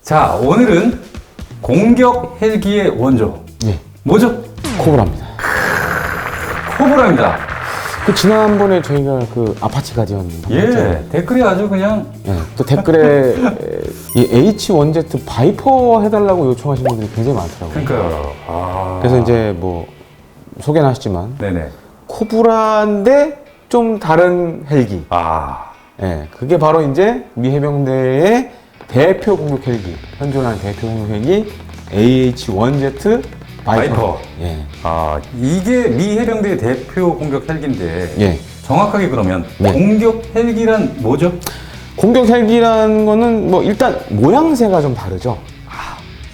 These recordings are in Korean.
자, 오늘은 공격 헬기의 원조. 예. 뭐죠? 코브라입니다. 코브라입니다. 그 지난번에 저희가 그 아파치 가디언 예, 댓글이 아주 그냥. 예, 또 댓글에 이 H1Z 바이퍼 해달라고 요청하시는 분들이 굉장히 많더라고요. 그러니까요. 아. 그래서 이제 뭐 소개는 하시지만 네네. 코브라인데 좀 다른 헬기. 아. 예, 그게 바로 이제 미 해병대의 대표 공격 헬기, 현존하는 대표 공격 헬기 AH-1Z 바이퍼. 예. 아, 이게 미 해병대의 대표 공격 헬기인데. 예. 정확하게 그러면 네. 공격 헬기란 뭐죠? 공격 헬기라는 거는 뭐 일단 모양새가 좀 다르죠.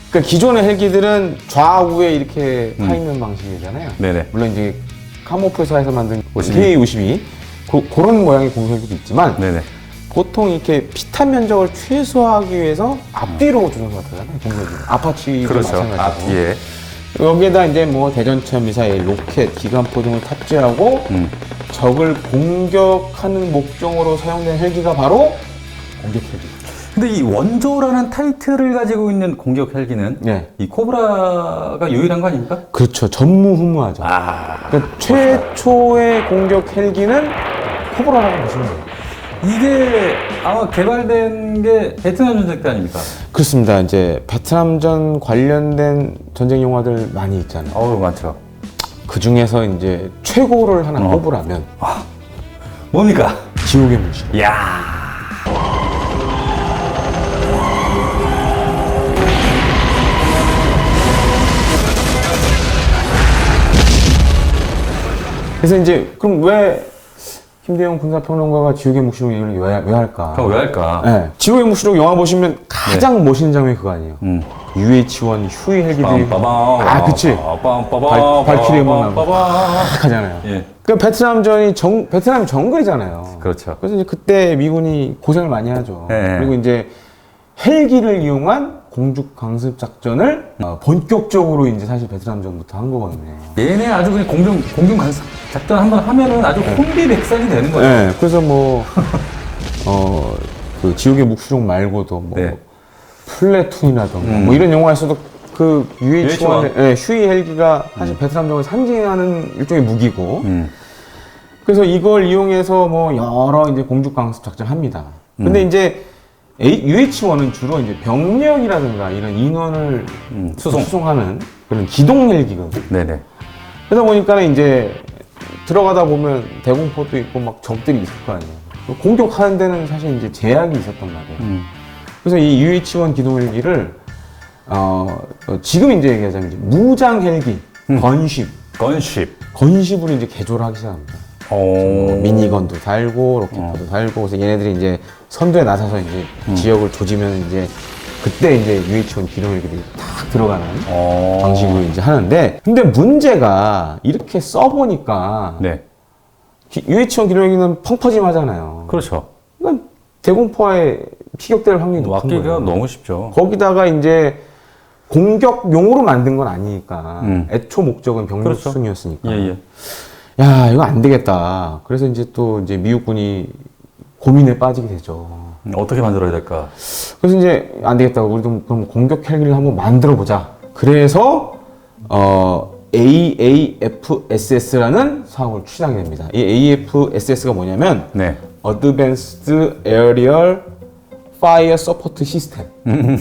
그러니까 기존의 헬기들은 좌우에 이렇게 타 있는 방식이잖아요. 네네. 물론 이제 카모프사에서 만든 52. K52 그런 모양의 공격 헬기도 있지만 네네. 보통 이렇게 피탄 면적을 최소화하기 위해서 앞뒤로 조정하잖아요. 공격이 아파치도 그렇죠. 마찬가지고. 앞뒤에. 여기에다 이제 뭐 대전차 미사일, 로켓, 기관포 등을 탑재하고 적을 공격하는 목적으로 사용된 헬기가 바로 공격 헬기. 근데 이 원조라는 타이틀을 가지고 있는 공격 헬기는 네. 이 코브라가 유일한 거 아닙니까? 그렇죠. 전무후무하죠. 아. 그러니까 최초의 공격 헬기는 코브라라고 보시면 돼요. 이게 아마 개발된 게 베트남 전쟁 때 아닙니까? 그렇습니다. 이제 베트남전 관련된 전쟁 영화들 많이 있잖아요. 어우, 많죠. 그 중에서 이제 최고를 하나 꼽으라면 뭡니까? 지옥의 문신. 이야. 그래서 이제 그럼 왜 김대영 군사평론가가 지옥의 묵시록 얘기를 왜 할까? 그럼 왜 할까? 네. 지옥의 묵시록 영화 보시면 가장 멋있는 장면이 그거 아니에요. UH-1 휴이 헬기들이 아, 그치. 발키리 음악 나고 딱 하잖아요. 예. 그 베트남전이 베트남이 정글이잖아요. 그렇죠. 그래서 이제 그때 미군이 고생을 많이 하죠. 네. 그리고 이제 헬기를 이용한 공중 강습 작전을 본격적으로 이제 사실 베트남전부터 한 거거든요. 얘네 아주 그냥 공중 간섭 작전 한번 하면은 아주 혼비백산이 되는 거예요. 네, 그래서 뭐, 그 지옥의 묵시록 말고도 뭐, 네. 플래툰이라던가 뭐 이런 영화에서도 그 UH-1 네, 휴이 헬기가 사실 베트남전을 상징하는 일종의 무기고, 그래서 이걸 이용해서 뭐 여러 이제 공중 강습 작전을 합니다. 근데 이제 UH-1은 주로 이제 병력이라든가 이런 인원을 수송하는 그런 기동 헬기거든요. 네네. 그러다 보니까 이제 들어가다 보면 대공포도 있고 막 적들이 있을 거 아니에요. 공격하는 데는 사실 이제 제약이 있었단 말이에요. 그래서 이 UH-1 기동 헬기를 지금 이제 얘기하자면 이제 무장 헬기, 건쉽으로 이제 개조를 하기 시작합니다. 뭐 미니건도 달고 로켓포도 달고 그래서 얘네들이 이제 선두에 나서서 이제 지역을 조지면 이제 그때 이제 UH-1 기동 헬기들이 탁 들어가는 방식으로 이제 하는데 근데 문제가 이렇게 써보니까 네. UH-1 기동 헬기는 펑퍼짐하잖아요. 그렇죠. 그러니까 대공포에 피격될 확률이 높은 막기가 거예요. 너무 쉽죠. 거기다가 이제 공격용으로 만든 건 아니니까 애초 목적은 병력 그렇죠. 수송이었으니까 예. 야 이거 안 되겠다. 그래서 이제 또 이제 미국군이 고민에 빠지게 되죠. 어떻게 만들어야 될까? 그래서 이제 안 되겠다고 우리도 그럼 공격 헬기를 한번 만들어 보자. 그래서 AAFSS라는 사업을 추진하게 됩니다. 이 AFSS가 뭐냐면 네. Advanced Aerial Fire Support System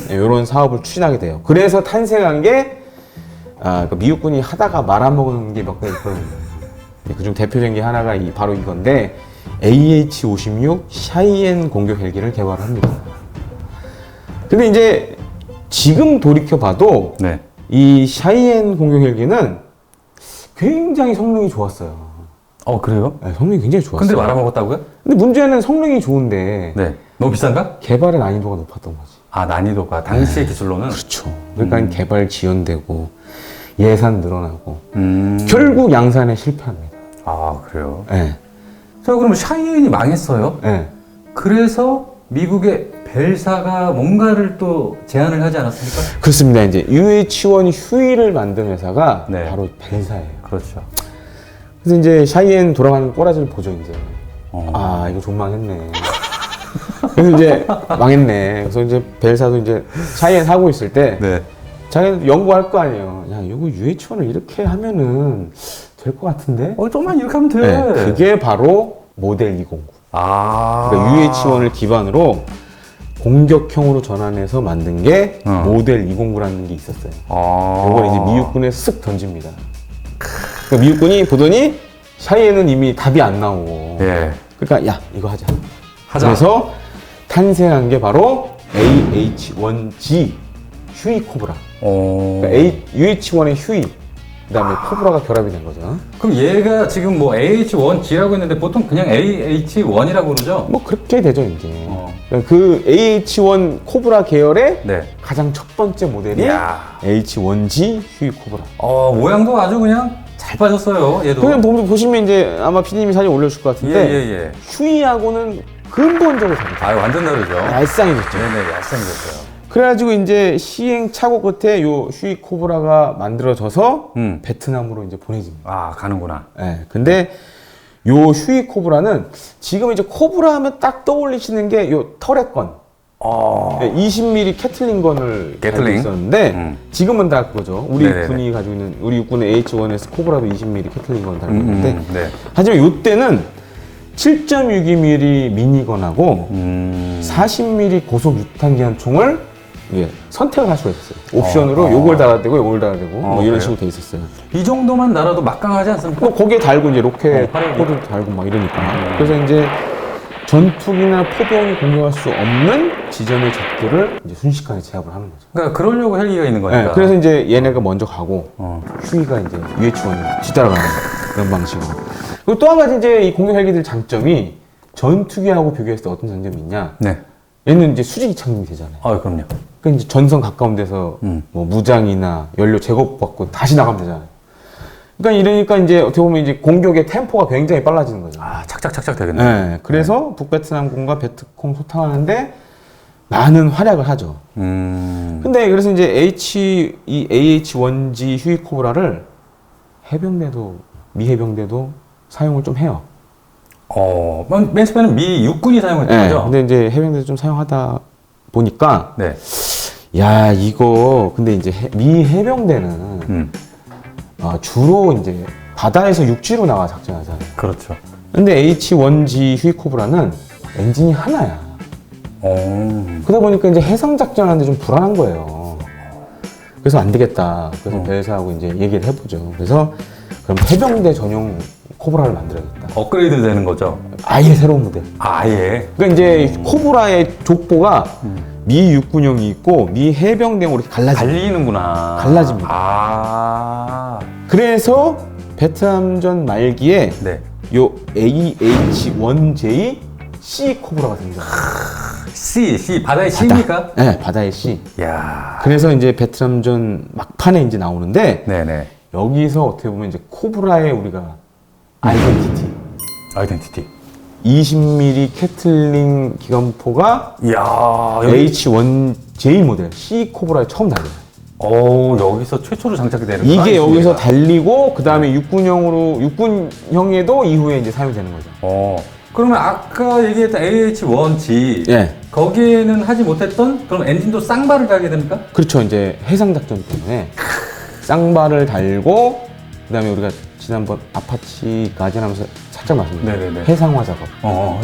이런 사업을 추진하게 돼요. 그래서 탄생한 게 그 미국군이 하다가 말아먹은 게 몇 개 있거든요. 그중 대표적인 게 하나가 바로 이건데 AH-56 샤이엔 공격 헬기를 개발합니다. 근데 이제 지금 돌이켜봐도 네. 이 샤이엔 공격 헬기는 굉장히 성능이 좋았어요. 그래요? 네, 성능이 굉장히 좋았어요. 근데 말아먹었다고요? 근데 문제는 성능이 좋은데 네. 너무 비싼가? 개발의 난이도가 높았던 거지. 아, 난이도가 당시의 기술로는. 그렇죠. 그러니까 개발 지연되고 예산 늘어나고 음. 결국 양산에 실패합니다. 아, 그래요? 네. 자, 그러면 샤이엔이 망했어요. 네. 그래서 미국의 벨사가 뭔가를 또 제안을 하지 않았습니까? 그렇습니다. 이제 UH-1 휴이를 만든 회사가 네. 바로 벨사예요. 그렇죠. 그래서 이제 샤이엔 돌아가는 꼬라지를 보죠, 이제. 아, 이거 존망했네. 그래서 이제 망했네. 그래서 이제 벨사도 이제 샤이엔 하고 있을 때 네. 자기는 연구할 거 아니에요. 야, 이거 UH1을 이렇게 하면은 될 것 같은데? 좀만 이렇게 하면 돼. 네, 그게 바로 모델 209. 아. 그러니까 UH1을 기반으로 공격형으로 전환해서 만든 게 모델 209라는 게 있었어요. 이걸 이제 미육군에 쓱 던집니다. 그러니까 미육군이 보더니 샤이에는 이미 답이 안 나오고. 예. 그러니까 야, 이거 하자. 하자. 그래서 탄생한 게 바로 AH1G 휴이 코브라. 그러니까 UH1의 휴이, 그다음에 코브라가 결합이 된 거죠. 그럼 얘가 지금 뭐 AH1G라고 했는데 보통 그냥 AH1이라고 그러죠? 뭐 그렇게 되죠 이제. 그러니까 그 AH1 코브라 계열의 네. 가장 첫 번째 모델이 이야. H1G 휴이 코브라. 모양도 아주 그냥 잘 빠졌어요, 얘도. 그냥 보시면 이제 아마 PD님이 사진 올려주실 것 같은데 예. 휴이하고는 근본적으로 다르죠. 완전 다르죠. 얄쌍해졌죠. 네네, 얄쌍해졌어요. 그래가지고 이제 시행착오 끝에 요 휴이 코브라가 만들어져서 베트남으로 이제 보내집니다. 가는구나. 네, 근데 요 휴이 코브라는 지금 이제 코브라 하면 딱 떠올리시는 게 요 터렛건. 20mm 캐틀링건을 캐틀링? 가지고 있었는데 지금은 다 그거죠. 우리 네네네. 군이 가지고 있는 우리 육군의 H1S 코브라도 20mm 캐틀링건을 달고 있는데 네. 하지만 요때는 7.62mm 미니건하고 40mm 고속 유탄기한 총을 선택을 할 수가 있었어요. 옵션으로 요걸 달아야 되고 요걸 달아야 되고 뭐 이런 그래요? 식으로 돼 있었어요. 이 정도만 날아도 막강하지 않습니까? 뭐 거기에 달고 이제 로켓 화력이. 코드 달고 막 이러니까. 그래서 이제 전투기나 포병이 공격할 수 없는 지점의 적들을 이제 순식간에 제압을 하는 거죠. 그러니까 그러려고 헬기가 있는 거니까. 네, 그래서 이제 얘네가 먼저 가고 휴이가 이제 UH1이 뒤따라가는 그런 방식으로. 그리고 또 한 가지 이제 이 공격 헬기들 장점이 전투기하고 비교했을 때 어떤 장점이 있냐? 네. 얘는 이제 수직이 착륙이 되잖아요. 그럼요. 그러니까 이제 전선 가까운 데서 뭐 무장이나 연료 제거받고 다시 나가면 되잖아요. 그러니까 이러니까 이제 어떻게 보면 이제 공격의 템포가 굉장히 빨라지는 거죠. 착착착착 되겠네. 네, 그래서 북베트남군과 베트콩 소탕하는데 많은 활약을 하죠. 근데 그래서 이제 이 AH1G 휴이 코브라를 미 해병대도 사용을 좀 해요. 맨 처음에는 미 육군이 사용했던 네, 거죠? 근데 이제 해병대도 좀 사용하다 보니까 네. 야, 이거 근데 이제 미 해병대는 주로 이제 바다에서 육지로 나가 작전하잖아요. 그렇죠. 근데 H1G 휴이 코브라는 엔진이 하나야. 그러다 보니까 이제 해상 작전하는데 좀 불안한 거예요. 그래서 안 되겠다. 그래서 벨사하고 이제 얘기를 해보죠. 그래서 그럼 해병대 전용 코브라를 만들어야겠다. 업그레이드 되는 거죠? 아예 새로운 모델. 아예? 그러니까 이제 코브라의 족보가 미 육군용이 있고 미 해병대용으로 이렇게 갈리는구나. 갈라집니다. 그래서 베트남전 말기에 네. 요 AH1J C 코브라가 등장해요. C, 바다의 C입니까? 네, 바다의 C. 이야. 그래서 이제 베트남전 막판에 이제 나오는데 네네. 여기서 어떻게 보면 이제 코브라의 우리가 아이덴티티. 20mm 캐틀링 기관포가 이야. H1J 모델 C 코브라에 처음 달려요. 여기서 최초로 장착이 되는 이게 여기서 달리고 그 다음에 육군형에도 이후에 이제 사용이 되는 거죠. 그러면 아까 얘기했던 AH1G 예. 거기에는 하지 못했던 그럼 엔진도 쌍발을 달게 됩니까? 그렇죠. 이제 해상 작전 때문에 쌍발을 달고 그다음에 우리가 지난번 아파치까지 하면서 살짝 말씀드렸죠. 네네네. 해상화 작업.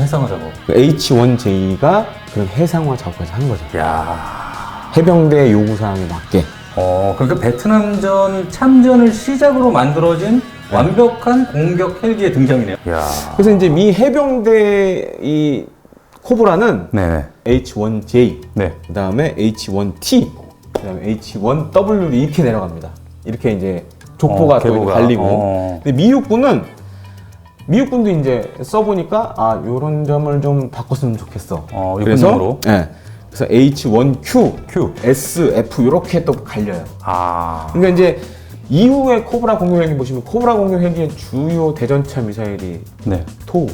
해상화 작업. H1J가 그런 해상화 작업까지 한 거죠. 이야. 해병대 요구 사항에 맞게. 그러니까 베트남전 참전을 시작으로 만들어진 완벽한 공격 헬기의 등장이네요. 이야. 그래서 이제 미 해병대 이 코브라는 네네. H1J, 네. 그다음에 H1T, 그다음에 H1W 이렇게 내려갑니다. 이렇게 이제 족보가 또 계보가. 달리고. 근데 미육군도 이제 써보니까 요런 점을 좀 바꿨으면 좋겠어. 육군용으로. 그래서 H1Q, Q. S, F 이렇게 또 갈려요. 그러니까 이제 이후에 코브라 공격 헬기 보시면 코브라 공격 헬기의 주요 대전차 미사일이 네. 토우.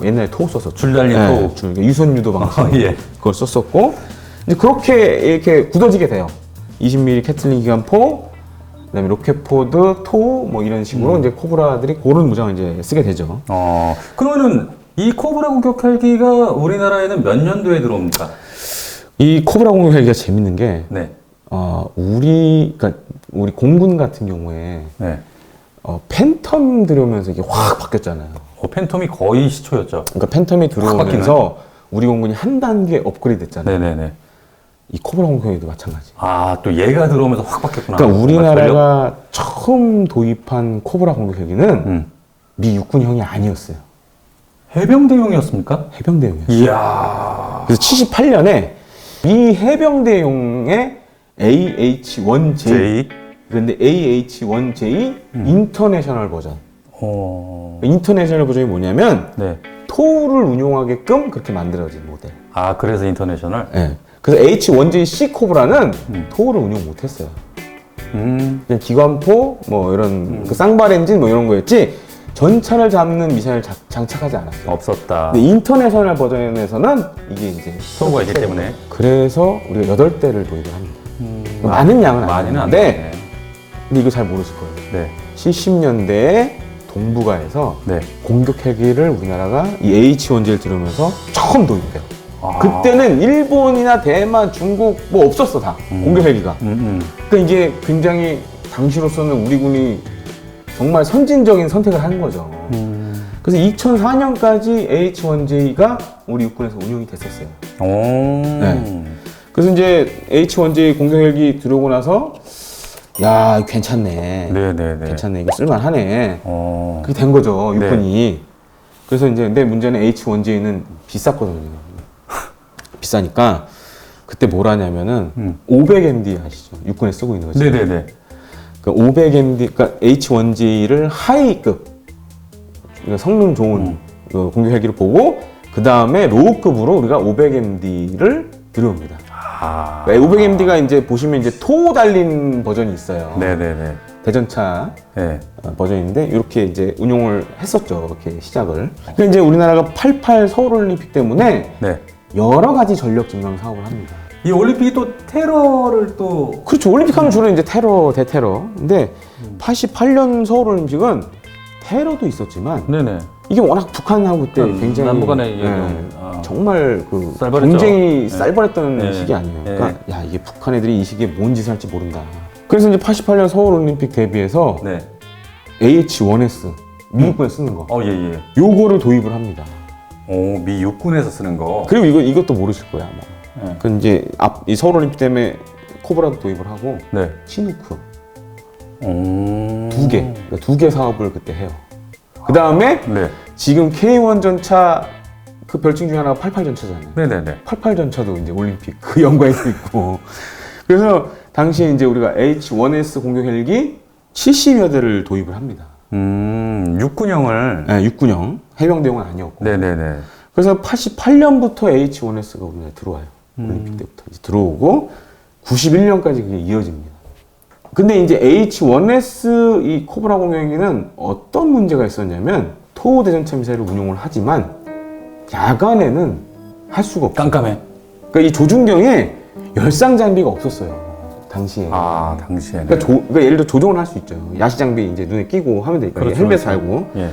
옛날에 토우 썼었죠. 줄 달린 토우. 그러니까 유선 유도 방식. 예. 그걸 썼었고 이제 그렇게 이렇게 굳어지게 돼요. 20mm 캐틀링 기관포, 그다음에 로켓포드, 토우 뭐 이런 식으로 이제 코브라들이 그런 무장을 이제 쓰게 되죠. 그러면은 이 코브라 공격 헬기가 우리나라에는 몇 년도에 들어옵니까? 이 코브라 공격 헬기가 재밌는 게 네. 그러니까 우리 공군 같은 경우에 네. 팬텀 들어오면서 이게 확 바뀌었잖아요. 팬텀이 거의 시초였죠. 그러니까 팬텀이 들어오면서 우리 공군이 한 단계 업그레이드 됐잖아요. 네네네. 이 코브라 공격 헬기도 마찬가지. 아, 또 얘가 들어오면서 확 바뀌었구나. 그러니까 우리나라가 처음 도입한 코브라 공격 헬기는 미 육군형이 아니었어요. 해병대용이었습니까? 해병대용이었어요. 이야. 그래서 78년에 미 해병대용의 AH-1J J. 그런데 AH-1J 인터내셔널 버전. 인터내셔널 버전이 뭐냐면 네. 토우를 운용하게끔 그렇게 만들어진 모델. 아, 그래서 인터내셔널? 네. 그래서 H-1J-C 코브라는 토우를 운용 못했어요. 그냥 기관포 뭐 이런 그 쌍발 엔진 뭐 이런 거였지 전차를 잡는 미사일 장착하지 않았어요. 없었다. 근데 인터내셔널 버전에서는 이게 이제 토우가 있기 때문에. 그래서 우리가 8대를 도입을 합니다. 많은 양은 많이는 안 아닌데 되네. 근데 이거 잘 모르실 거예요. 네. 70년대에 동북아에서 네. 공격 헬기를 우리나라가 이 H-1J를 들으면서 처음 도입해요. 아. 그때는 일본이나 대만, 중국 뭐 없었어 다 공격 헬기가. 그러니까 이게 굉장히 당시로서는 우리 군이 정말 선진적인 선택을 한 거죠. 그래서 2004년까지 H-1J가 우리 육군에서 운용이 됐었어요. 네. 그래서 이제 H-1J 공격 헬기 들어오고 나서 야 괜찮네. 네네네. 괜찮네. 이거 쓸만하네. 그게 된 거죠 육군이. 네. 그래서 이제 근데 문제는 H-1J는 비쌌거든요. 비싸니까 그때 뭘 하냐면은 500MD 아시죠? 육군에 쓰고 있는 거죠. 네네네. 그 500MD, 그러니까 H-1J를 하이급, 그러니까 성능 좋은 그 공격 헬기를 보고 그 다음에 로우급으로 우리가 500MD를 들여옵니다. 아. 500MD가 이제 보시면 이제 토 달린 버전이 있어요. 네네네. 대전차 네. 버전인데 이렇게 이제 운용을 했었죠. 이렇게 시작을. 근데 이제 우리나라가 88 서울올림픽 때문에 네. 여러 가지 전력 증강 사업을 합니다. 이 올림픽이 또 테러를 또. 그렇죠. 올림픽 하면 주로 이제 테러, 대테러. 근데 88년 서울올림픽은 테러도 있었지만 네네. 이게 워낙 북한하고 그때 굉장히 남북한의 정말 그 쌀벌했죠. 경쟁이 네. 쌀벌했던 네. 시기 아니에요. 네. 그러니까 야 이게 북한 애들이 이 시기에 뭔 짓을 할지 모른다. 그래서 이제 88년 서울올림픽 대비해서 네. AH-1S 미국군에 쓰는 거 예. 요거를 도입을 합니다. 오, 미 육군에서 쓰는 거. 그리고 이것도 모르실 거예요 아마. 네. 그 이제 이 서울올림픽 때문에 코브라도 도입을 하고 네. 치누크 오. 두 개 사업을 그때 해요. 그 다음에 네. 지금 K1 전차 그 별칭 중에 하나가 88 전차잖아요. 네네네. 88 전차도 이제 올림픽 그 연관에도 있고. 그래서 당시에 이제 우리가 H-1S 공격 헬기 70여 대를 도입을 합니다. 육군형을. 네, 육군형 해병대용은 아니었고. 네네네. 그래서 88년부터 H-1S가 우리나라에 들어와요. 올림픽 때부터 이제 들어오고 91년까지 그게 이어집니다. 근데 이제 H-1S 이 코브라 공격기는 어떤 문제가 있었냐면 토우 대전차 미사일을 운용을 하지만 야간에는 할 수가 없어요. 깜깜해. 그러니까 이 조준경에 열상 장비가 없었어요. 당시에. 아, 당시에는. 그러니까 예를 들어 조종을 할 수 있죠. 야시 장비 이제 눈에 끼고 하면 되니까 그렇죠, 헬멧 그렇죠. 달고. 예.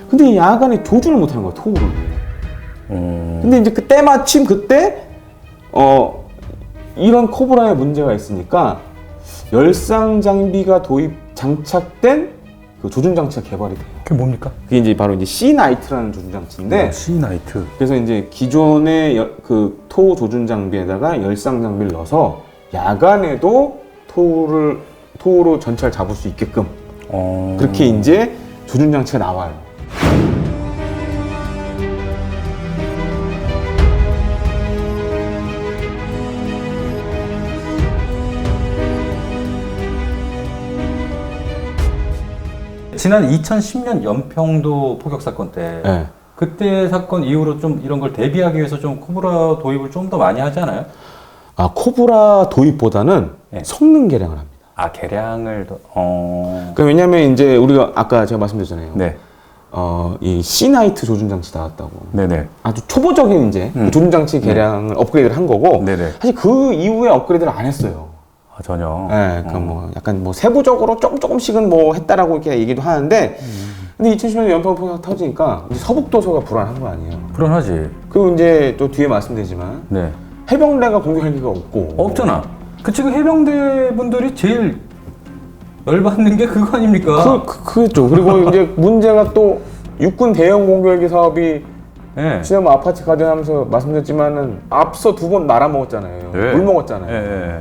근데 이 야간에 조준을 못 하는 거야 토우를. 근데 이제 그때 마침 그때 이런 코브라의 문제가 있으니까 열상 장비가 도입 장착된 그 조준 장치가 개발이 돼요. 그게 뭡니까? 그게 이제 바로 이제 C-나이트라는 조준 장치인데 C-나이트. 그래서 이제 기존의 그 토우 조준 장비에다가 열상 장비를 넣어서 야간에도 토우로 전차를 잡을 수 있게끔 그렇게 이제 조준 장치가 나와요. 지난 2010년 연평도 포격 사건 때 네. 그때 사건 이후로 좀 이런 걸 대비하기 위해서 좀 코브라 도입을 좀 더 많이 하지 않아요? 아 코브라 도입보다는 네. 성능 개량을 합니다. 아, 개량을 더. 그러니까 왜냐면 이제 우리가 아까 제가 말씀드렸잖아요. 네. 이 C-나이트 조준 장치 나왔다고. 네네. 아주 초보적인 이제 그 조준 장치 개량을 업그레이드를 한 거고. 네네. 사실 그 이후에 업그레이드를 안 했어요. 아, 전혀. 네, 그러니까 뭐 약간 뭐 세부적으로 조금씩은 뭐 했다라고 이렇게 얘기도 하는데 근데 2010년에 연평도가 터지니까 이제 서북도서가 불안한 거 아니에요. 불안하지. 그리고 이제 또 뒤에 말씀드리지만 네. 해병대가 공격 헬기가 없고 없잖아. 그 지금 해병대 분들이 제일 열받는 게 그거 아닙니까? 그렇죠. 그리고 이제 문제가 또 육군 대형 공격 헬기 사업이 네. 지난번 아파치 가든 하면서 말씀드렸지만은 앞서 2번 말아먹었잖아요. 네. 물 먹었잖아요. 네.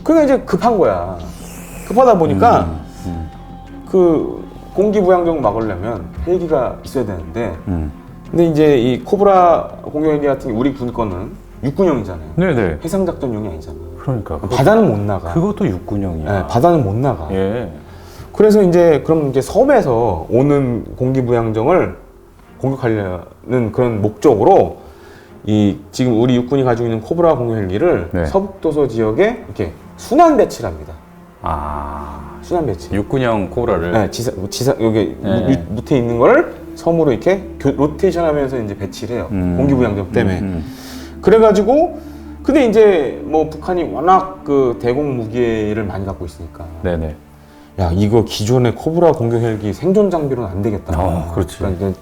그게 이제 급한 거야. 급하다 보니까 그 공기부양정 막으려면 헬기가 있어야 되는데 근데 이제 이 코브라 공격 헬기 같은 게 우리 군 거는 육군용이잖아요. 네네. 해상작전용이 아니잖아. 그러니까 바다는 못 나가. 그것도 육군형이야. 네, 바다는 못 나가. 예. 그래서 이제 그럼 이제 섬에서 오는 공기부양정을 공격하려는 그런 목적으로 이 지금 우리 육군이 가지고 있는 코브라 공격 헬기를 네. 서북도서 지역에 이렇게 순환 배치를 합니다. 아. 순환 배치. 육군형 코브라를. 네, 지상 여기 네. 밑에 있는 걸 섬으로 이렇게 로테이션하면서 이제 배치를 해요. 공기부양정 때문에. 그래가지고 근데 이제 뭐 북한이 워낙 그 대공 무기를 많이 갖고 있으니까. 네네. 야 이거 기존의 코브라 공격 헬기 생존 장비로는 안 되겠다. 그렇지. 그러니까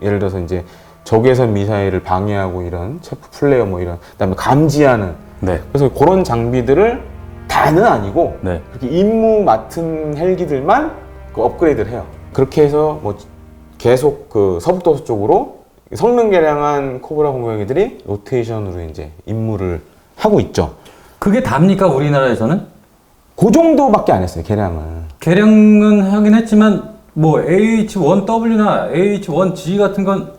예를 들어서 이제 적외선 미사일을 방해하고 이런 체프 플레이어 뭐 이런 그다음에 감지하는. 네. 그래서 그런 장비들을 다는 아니고 네. 그렇게 임무 맡은 헬기들만 그 업그레이드를 해요. 그렇게 해서 뭐 계속 그 서북도서 쪽으로 성능 개량한 코브라 공격 헬기들이 로테이션으로 이제 임무를 하고 있죠. 그게 답니까 우리나라에서는? 그 정도밖에 안 했어요 개량을. 개량은 하긴 했지만 뭐 AH-1W나 AH-1G 같은 건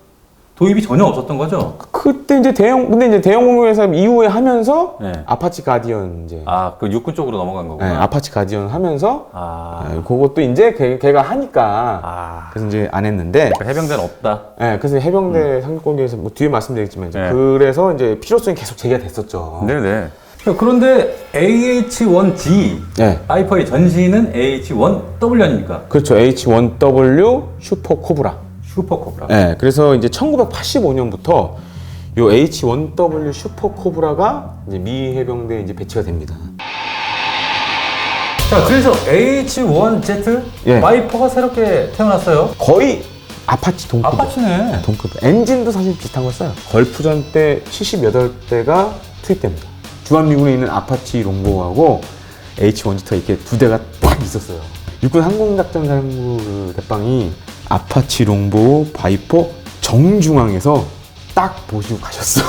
도입이 전혀 없었던 거죠? 그때 이제 근데 이제 대형 공격회사 이후에 하면서 네. 아파치 가디언 이제 아, 그 육군 쪽으로 넘어간 네, 거구나. 아파치 가디언 하면서 아. 그것도 이제 걔가 하니까 아. 그래서 이제 안 했는데 해병대는 없다. 네, 그래서 해병대 상륙공개에서 뭐 뒤에 말씀드리겠지만 이제 네. 그래서 이제 필요성이 계속 제기가 됐었죠. 네네. 그런데 AH-1G 네. 바이퍼의 전신은 AH-1W 아닙니까? 그렇죠. H1W 슈퍼 코브라. 슈퍼 코브라. 네, 그래서 이제 1985년부터 요 H1W 슈퍼 코브라가 이제 미 해병대에 이제 배치가 됩니다. 자, 그래서 AH-1Z 예. 바이퍼가 새롭게 태어났어요. 거의 아파치 동급. 아파치네. 동급. 엔진도 사실 비슷한 걸 써요. 걸프전 때 78대가 투입됩니다. 주한미군에 있는 아파치 롱보하고 H1G가 이렇게 두 대가 딱 있었어요. 육군 항공작전사령부 그 대빵이 아파치 롱보 바이퍼 정중앙에서 딱 보시고 가셨어.